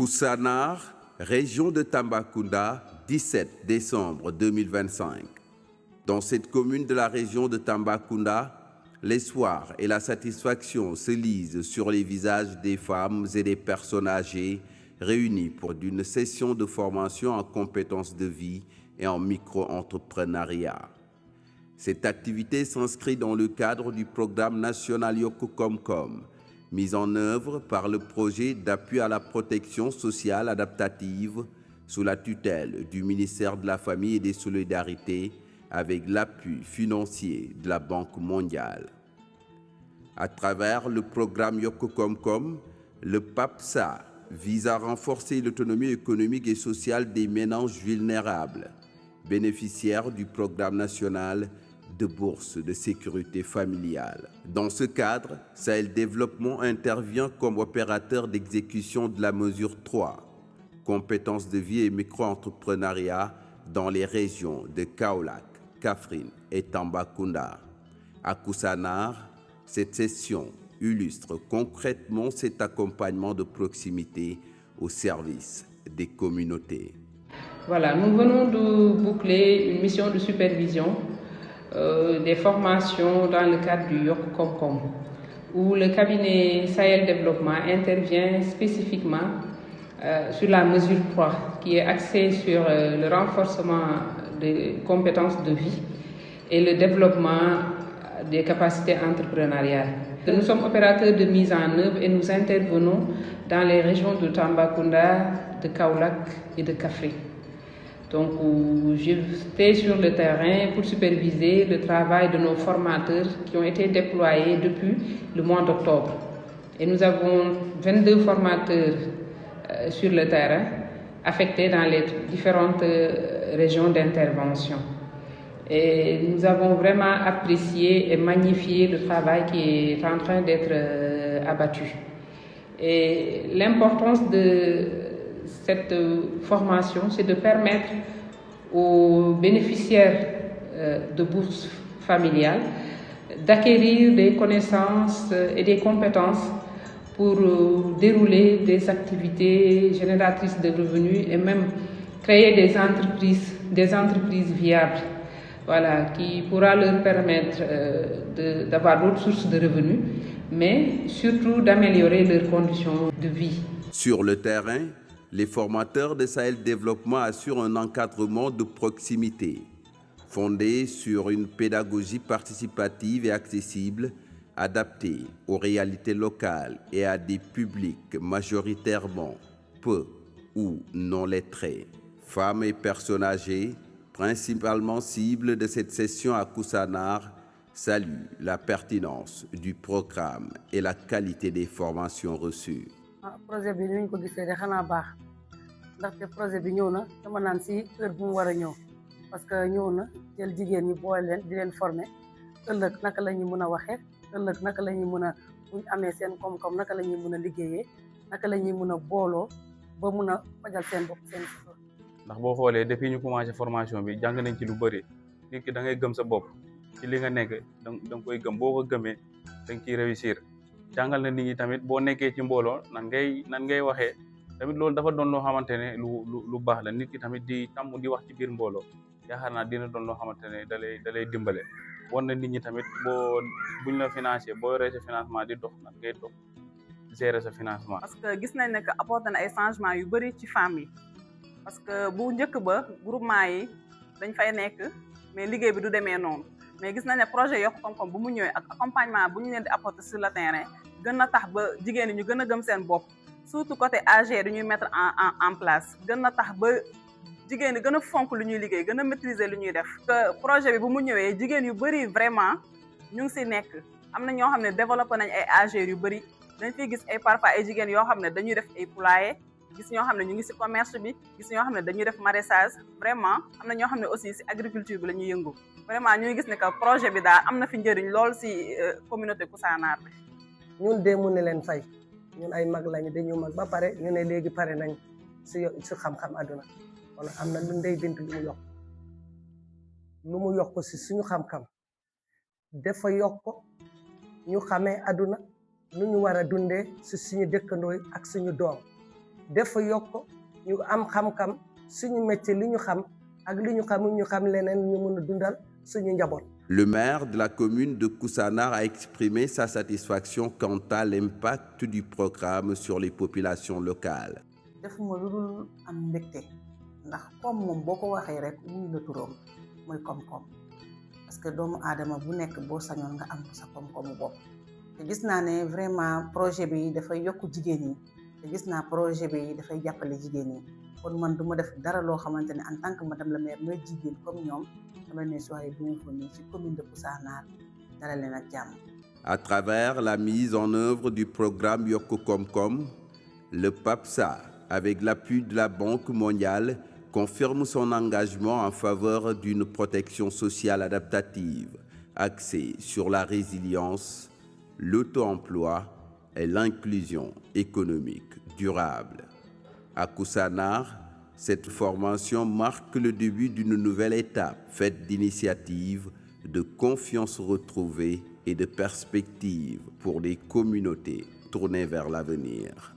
Koussanar, région de Tambacounda, 17 décembre 2025. Dans cette commune de la région de Tambacounda, l'espoir et la satisfaction se lisent sur les visages des femmes et des personnes âgées réunis pour une session de formation en compétences de vie et en micro-entrepreneuriat. Cette activité s'inscrit dans le cadre du programme national Yoko Komkom, mis en œuvre par le projet d'appui à la protection sociale adaptative sous la tutelle du ministère de la Famille et des Solidarités avec l'appui financier de la Banque mondiale. À travers le programme Yoko Komkom, le PAPSA vise à renforcer l'autonomie économique et sociale des ménages vulnérables, bénéficiaires du programme national de bourse de sécurité familiale. Dans ce cadre, Sahel Développement intervient comme opérateur d'exécution de la mesure 3, compétences de vie et micro-entrepreneuriat dans les régions de Kaolack, Kaffrine et Tambacounda. À Koussanar, cette session illustre concrètement cet accompagnement de proximité au service des communautés. Voilà, nous venons de boucler une mission de supervision des formations dans le cadre du Yoko Komkom, où le cabinet Sahel Développement intervient spécifiquement sur la mesure 3, qui est axée sur le renforcement des compétences de vie et le développement des capacités entrepreneuriales. Nous sommes opérateurs de mise en œuvre et nous intervenons dans les régions de Tambacounda, de Kaolack et de Kaffrine. Donc, j'étais sur le terrain pour superviser le travail de nos formateurs qui ont été déployés depuis le mois d'octobre. Et nous avons 22 formateurs sur le terrain affectés dans les différentes régions d'intervention. Et nous avons vraiment apprécié et magnifié le travail qui est en train d'être abattu. Et l'importance de cette formation, c'est de permettre aux bénéficiaires de bourses familiales d'acquérir des connaissances et des compétences pour dérouler des activités génératrices de revenus et même créer des entreprises viables, voilà, qui pourra leur permettre d'avoir d'autres sources de revenus, mais surtout d'améliorer leurs conditions de vie. Sur le terrain, les formateurs de Sahel Développement assurent un encadrement de proximité, fondé sur une pédagogie participative et accessible, adaptée aux réalités locales et à des publics majoritairement peu ou non lettrés. Femmes et personnes âgées, principalement cibles de cette session à Koussanar, saluent la pertinence du programme et la qualité des formations reçues. Projet bi ñu ko gisee de xanaa baax ndaxte projet bi ñëw na dama naan si heure bu mu war a ñëw parce que ñëw na jël jigéen ñi boole leen di leen former ëllëg naka la ñuy mën a waxee ëllëg naka la ñuy mën a buñ amee seen koom-koom naka la ñuy mën a liggéeyee naka la ñuy mën a booloo ba mën a fajal seen bopp seen suuf. ndax boo xoolee depuis ñu commencé formation bi jàng nañ ci lu bëri nit ki da ngay gëm sa bopp ci li nga nekk da nga koy gëm boo ko gëmee da nga ciy réussir. jàngal na nit ñi tamit boo nekkee ci mbooloo nan ngay waxee tamit loolu dafa doon loo xamante ne lu baax la nit ki tamit di tàmm di wax ci biir mbooloo yaakaar naa dina doon loo xamante ne da lay dimbale war na nit ñi tamit buñ la financé boo yoree sa financement di dox nan ngay dox gérer sa financement. parce que gis nañ ne que apporté na ay changements yu bëri ci femmes yi parce que bu njëkk ba groupement yi dañ fay nekk mais liggéey bi du demee noonu. mais gis nañ ne projet Yoko Komkom bu mu ñëwee ak accompagnement bu ñu leen di apporter sur le terrain gën na tax ba jigéen ñi ñu gën a gëm seen bopp surtout côté AG du ñuy mettre en place gën na tax ba jigéen ñi gën a fonk lu ñuy liggéey gën a maîtriser lu ñuy def. que projet bi bu mu ñëwee jigéen yu bëri vraiment ñu ngi si nekk am na ñoo xam ne développé nañ ay AG yu bëri dañ fiy gis ay parfois ay jigéen yoo xam ne dañuy def ay poulailler gis ñoo xam ne ñu ngi si commerce bi gis ñoo xam ne dañuy def maraîchage vraiment am na ñoo xam ne aussi si agriculture bi la ñuy yëngu. vraiment ñuy gis ne que projet bi daal am na fi njëriñ lool si communauté Koussanar bi. ñun de mun ne leen fay ñun ay mag lañu dañu mag ba pare ñu ne léegi pare nañ si xam-xam àdduna kon am na lu Ndeye Bintu lu mu yokk si suñu xam-xam dafa yokk ñu xamee àdduna nu ñu war a dundee si suñu dëkkandoo ak suñu doom def fa yokk ñu am xam-xam suñu métier li ñu xam ak li ñu xamul ñu xam leneen ñu mën a dundal suñu njaboot. Le maire de la commune de Koussanar a exprimé sa satisfaction quant à l'impact du programme sur les populations locales. defuma lu dul am mbégte ndax koom moom boo ko waxee rek muy la turóom mooy koom-koom parce que doomu aadama bu nekk boo sañoon nga am sa koom-koomu bopp te gis naa ne vraiment projet bi dafay yokk jigéen ñi te gis naa projet bi dafay jàppale jigéen ñi kon man du ma def dara loo xamante ne en tant que madame la maire mooy jigéen comme ñoom dama ne soyez bienvenue ci commune de Koussanar dalal leen ak jàmm. À travers la mise en œuvre du programme Yokku Komkom, le PAPSA, avec l'appui de la Banque mondiale, confirme son engagement en faveur d'une protection sociale adaptative, axée sur la résilience, l'auto-emploi et l'inclusion économique durable. À Koussanar, cette formation marque le début d'une nouvelle étape faite d'initiatives, de confiance retrouvée et de perspectives pour des communautés tournées vers l'avenir.